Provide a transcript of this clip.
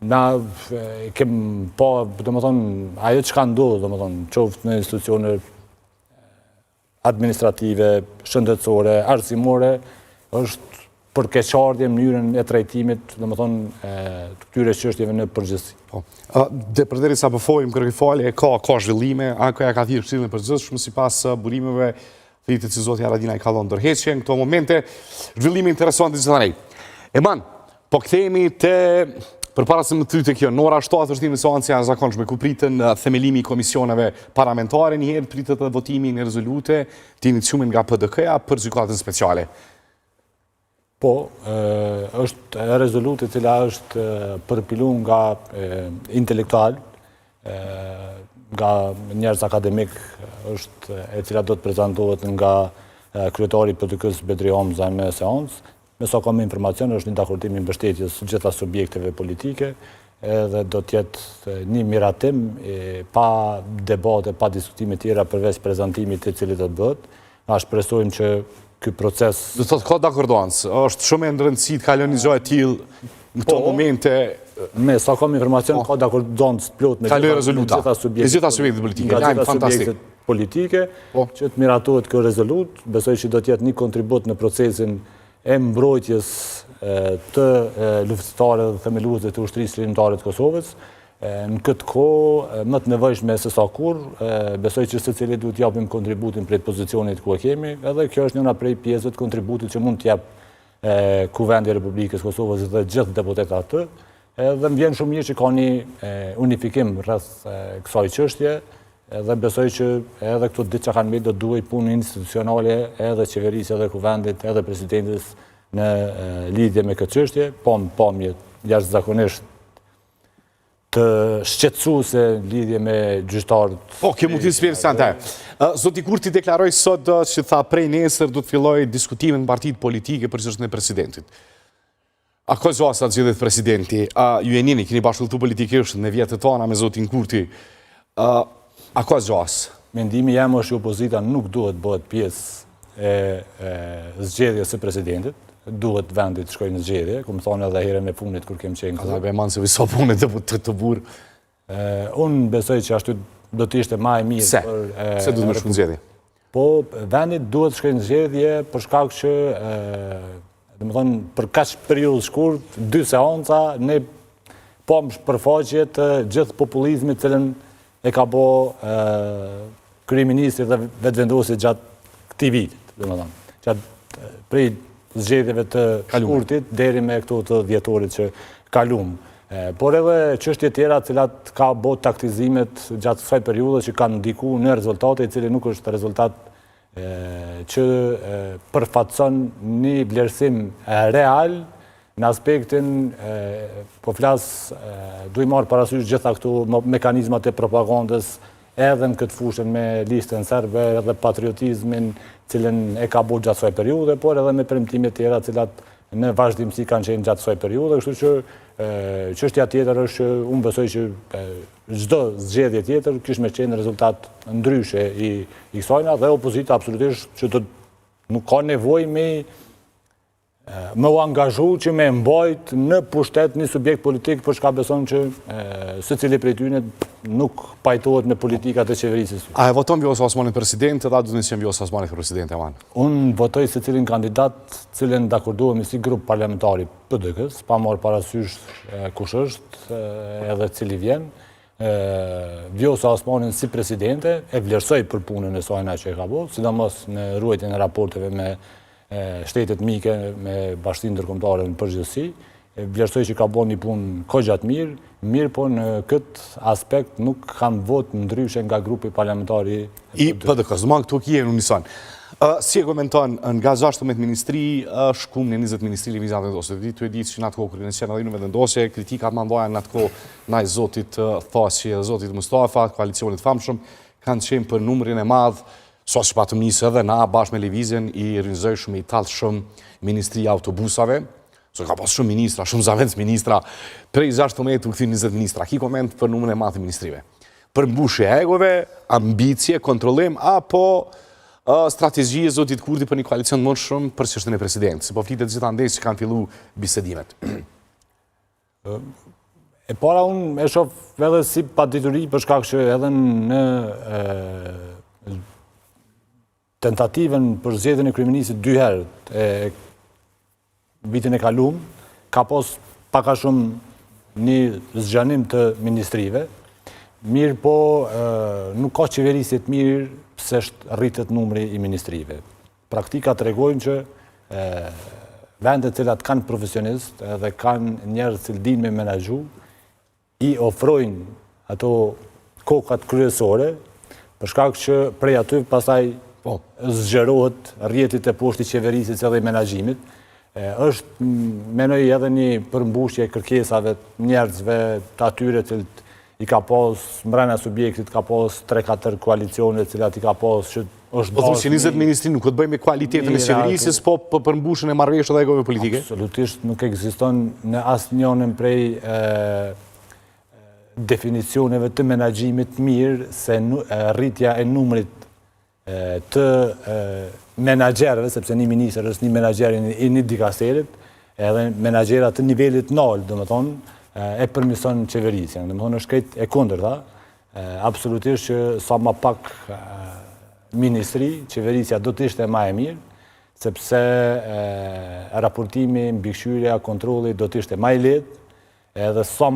Na kem po, domethënë, ajo që ka ndodhur, domethënë, qoftë në institucione administrative, shëndetësore, arsimore, është përkeqardhje mënyrën e trajtimit, domethënë, të këtyre çështjeve në përgjithësi. Po. Përderisa po folim kërkoj falje, ka zhvillime, AKJ ka thirrur Këshillin e Përgjithshëm sipas burimeve të që zoti Haradinaj ka dhënë ndërheqje në këto momente, zhvillime interesante gjithanej. Eman, po kthehemi përpara se më thyte kjo, në ora 7 është një seancë e zakonshme ku pritën themelimi i komisioneve parlamentare, njëherë pritet edhe votimi në rezolute të iniciuar nga PDK-ja për gjykatën speciale. Po, është rezolutë e cila është përpiluar nga intelektual, nga njerëz akademik, është e cila do të prezantohet nga kryetari i PDK-s Bedri Hamza në seancë. Me sa kam informacion, është një dakordim i mbështetjes së gjitha subjekteve politike, edhe do të jetë një miratim pa debate, pa diskutime tjera përveç prezantimit të cilit do të bëhet. Na shpresojmë që ky proces... Do të thotë ka dakordancë, është shumë e rëndësishme të kalon një gjë e tillë në këto momente. Me sa kam informacion, ka dakordancë të plotë me gjitha subjektet politike. Nga gjitha subjektet politike, që të miratohet kjo rezolut, besoj që do të jetë një kontribut në procesin e mbrojtjes të luftëtarëve dhe themeluesve të ushtrisë lindore të Kosovës. Në këtë kohë, më të nevojshme se sa kur, besoj që secili duhet japim kontributin prej pozicionit ku e kemi, edhe kjo është njëra prej pjesëve të kontributit që mund të jap Kuvendi i Republikës Kosovës dhe gjithë deputetët atë. Edhe më vjen shumë mirë që ka një unifikim rreth kësaj çështje, edhe besoj që edhe këto ditë që kanë mbi do duhet punë institucionale edhe qeverisë, edhe Kuvendit, edhe presidentës në lidhje me këtë çështje, pamje jashtëzakonisht të shqetësuese lidhje me gjyqtarët. Po, kjo mund të ishte interesante. Zoti Kurti deklaroi sot që tha prej nesër do të fillojë diskutimin në partitë politike për çështjen e presidentit. A ka zosa zgjedhjet presidenti? Ju e njeni, keni bashkëlltu politikisht në vjetët tona me zotin Kurti. A ka zos? Mendimi jam është që opozita nuk duhet bëhet pjesë e zgjedhjes së presidentit. Duhet vendit të shkojnë në zgjedhje, ku më thonë edhe herën e funit kur kem qenë këtu. Ata be manë se viso punit të burë. Unë besoj që ashtu do të ishte ma e mirë. Se duhet me shku në zgjedhje? Po, vendit duhet të shkojnë në zgjedhje për shkak që, dhe më thonë, për kaq periudhë shkurt, 2 seanca, ne pam përfaqje të gjithë populizmit cilën e ka bo kryeministri dhe vetëvendosi gjatë këtij vitit, dhe më thonë. Gjatë prej zgjedhjeve të shkurtit deri me këto të dhjetorit që kalum. Por edhe çështje tjera cilat ka bot taktizimet gjatë kësaj periudhe që kanë ndiku në rezultate i cili nuk është rezultat që përfaqëson një vlerësim real në aspektin, po flas, duhet marrë parasysh gjitha këto mekanizmat e propagandës edhe në këtë fushën me listën serbe edhe patriotizmin cilën e ka bërë gjatë kësaj periudhe, por edhe me premtime tjera cilat në vazhdimsi kanë qenë gjatë kësaj periudhe, kështu që çështja tjetër është që unë besoj që çdo zgjedhje tjetër kishte me qenë rezultat ndryshe i kësajna dhe opozita absolutisht që nuk ka nevojë me u angazhu që me mbajt në pushtet një subjekt politik për shka beson që secili prej tyre nuk pajtohet me politikat e qeverisë. A e voton Vjosa Osmani president, edhe do të nisem Vjosa Osmani president e manë? Unë votoj secilin kandidat cilën dakordohemi si grup parlamentari PDK-s, pa marrë parasysh kush është edhe cili vjen. Vjosa Osmanin si presidente e vlerësoj për punën e saj që e ka bërë, sidomos në ruajtjen e raporteve me shtetet mike me Bashkinë Ndërkombëtare në përgjithësi, vlerësoj që ka bërë një punë kogjatë mirë, po në këtë aspekt nuk kam votë ndryshe nga grupi parlamentari i PDK-s. Domethënë këtu kje në unison. Si e komenton nga 16 ministri, shkum në 20 ministri lëvizjat e vendosje. Ti e di që në atë kohë kur ne qenë edhe në vendosje, kritikat më ndaja në atë kohë ndaj zotit Thaçi dhe zotit Mustafa, koalicionit famshëm, kanë qenë për numrin e madh. So që patëm njësë edhe na, bashkë me Levizjen, i rinjëzojshëm, i talshëm Ministri autobusave, so ka pas shumë ministra, shumë zavendës ministra, prej 16 u këthin 20 ministra. Ki koment për numën e madh të ministrive? Për mbushje egove, ambicje, kontrollim, apo strategji e zotit Kurti për një koalicion më shumë për çështjen e presidentës? Po flitet gjithandej që kanë fillu bisedimet. E para unë e shoh edhe si padituri për shkak që edhe në tentativën për zgjedhjen e kryeministit 2 herë vitin e kaluar, ka pas pak a shumë një zgjanim të ministrive, mirë po nuk ka qeverisje të mirë pse rritet numri i ministrive. Praktika tregojnë që vendet të cilat kanë profesionist edhe kanë njerëz që dinë me menaxhu, i ofrojnë ato kokat kryesore, për shkak që prej aty pastaj zgjerohet rrjetit e poshtë i qeverisë edhe i menaxhimit. Është menoj edhe një përmbushje kërkesave të njerëzve të atyre që i ka pas mbrana subjektit, ka pas 3-4 koalicione të cilat i ka pas që është Po thuaj që 20 ministri nuk të bëjë me kualitetin e qeverisjes, po për mbushjen e marrëveshjeve dhe ekove politike? Absolutisht nuk ekziston në asnjërin prej definicioneve të menaxhimit mirë se rritja e numrit të menaxherëve, sepse një ministër është një menaxher i një dikasterit, edhe menaxhera të nivelit nol, domethënë, e përmirëson qeverisjen. Domethënë është krejt e kundërta. Absolutisht që sa më pak ministri, qeverisja do të ishte më e mirë, sepse raportimi, mbikëqyrja, kontrolli do të ishte më i lehtë, edhe sa më